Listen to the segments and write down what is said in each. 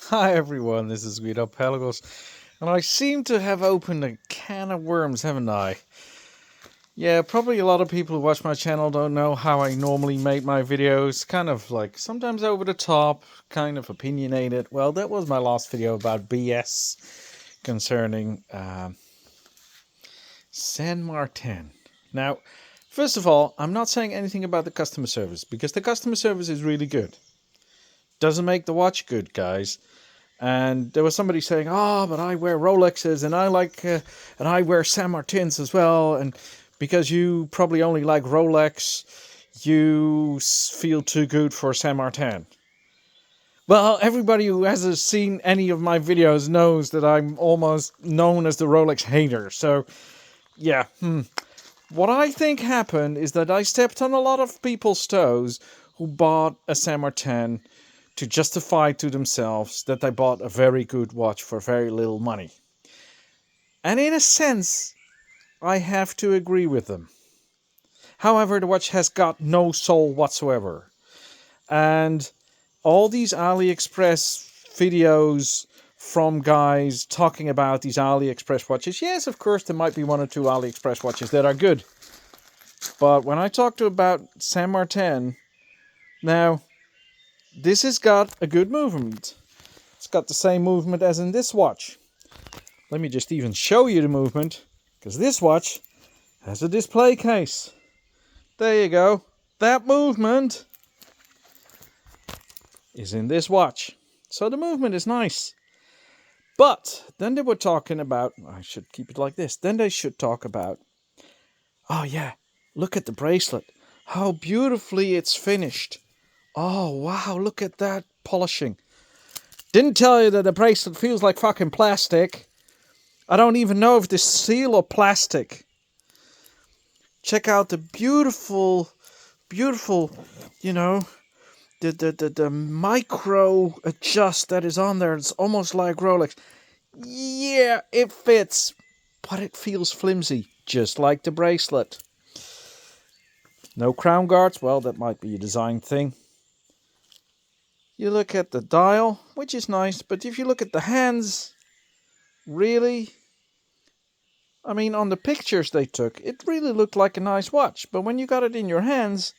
Hi everyone, this is Guido Pelagos, and I seem to have opened a can of worms, haven't I? Yeah, probably a lot of people who watch my channel don't know how I normally make my videos, kind of like sometimes over the top, kind of opinionated. Well, that was my last video about BS concerning San Martin. Now, first of all, I'm not saying anything about the customer service, because the customer service is really good. Doesn't make the watch good, guys. And there was somebody saying, "Oh, but I wear Rolexes, and and I wear Saint Martins as well." And because you probably only like Rolex, you feel too good for Saint Martin. Well, everybody who hasn't seen any of my videos knows that I'm almost known as the Rolex hater. So, yeah. What I think happened is that I stepped on a lot of people's toes who bought a Saint Martin to justify to themselves that they bought a very good watch for very little money. And in a sense, I have to agree with them. However, the watch has got no soul whatsoever. And all these AliExpress videos from guys talking about these AliExpress watches, yes, of course, there might be one or two AliExpress watches that are good. But when I talk about Saint Martin, now, this has got a good movement. It's got the same movement as in this watch. Let me just even show you the movement, because this watch has a display case. There you go. That movement is in this watch. So the movement is nice. But then they were talking about, I should keep it like this. Then they should talk about, oh yeah, look at the bracelet. How beautifully it's finished. Oh wow, look at that polishing. Didn't tell you that the bracelet feels like fucking plastic. I don't even know if this seal or plastic. Check out the beautiful, the micro adjust that is on there. It's almost like Rolex. Yeah, it fits, but it feels flimsy, just like the bracelet. No crown guards. Well, that might be a design thing. You look at the dial, which is nice, but if you look at the hands, really? I mean, on the pictures they took, it really looked like a nice watch, but when you got it in your hands,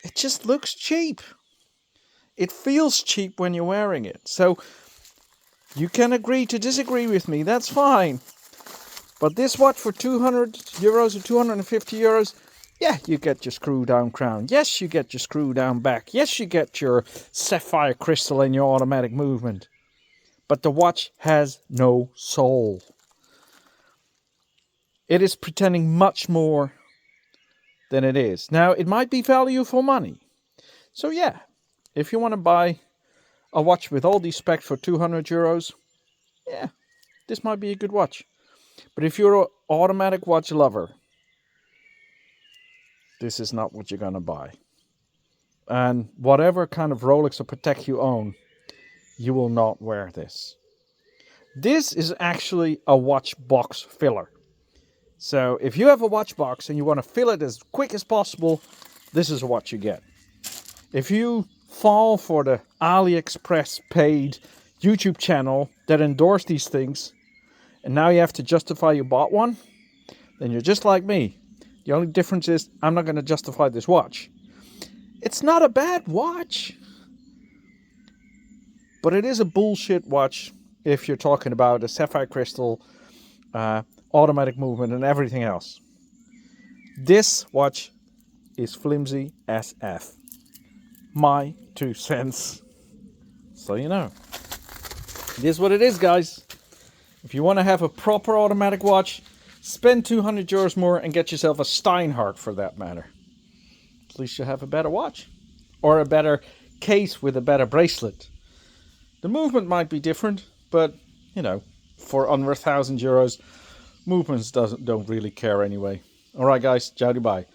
it just looks cheap. It feels cheap when you're wearing it. So, you can agree to disagree with me, that's fine. But this watch for €200 or €250, yeah, you get your screw down crown. Yes, you get your screw down back. Yes, you get your sapphire crystal and your automatic movement. But the watch has no soul. It is pretending much more than it is. Now, it might be value for money. So yeah, if you want to buy a watch with all these specs for €200, yeah, this might be a good watch. But if you're an automatic watch lover, this is not what you're going to buy. And whatever kind of Rolex or Patek you own, you will not wear this. This is actually a watch box filler. So if you have a watch box and you want to fill it as quick as possible, this is what you get. If you fall for the AliExpress paid YouTube channel that endorse these things, and now you have to justify you bought one, then you're just like me. The only difference is I'm not going to justify this watch. It's not a bad watch, but it is a bullshit watch if you're talking about a sapphire crystal, automatic movement, and everything else. This watch is flimsy as F. My 2 cents. So you know. It is what it is, guys. If you want to have a proper automatic watch, spend €200 more and get yourself a Steinhardt for that matter. At least you have a better watch. Or a better case with a better bracelet. The movement might be different, but, you know, for under €1,000, movements don't really care anyway. Alright guys, ciao, bye.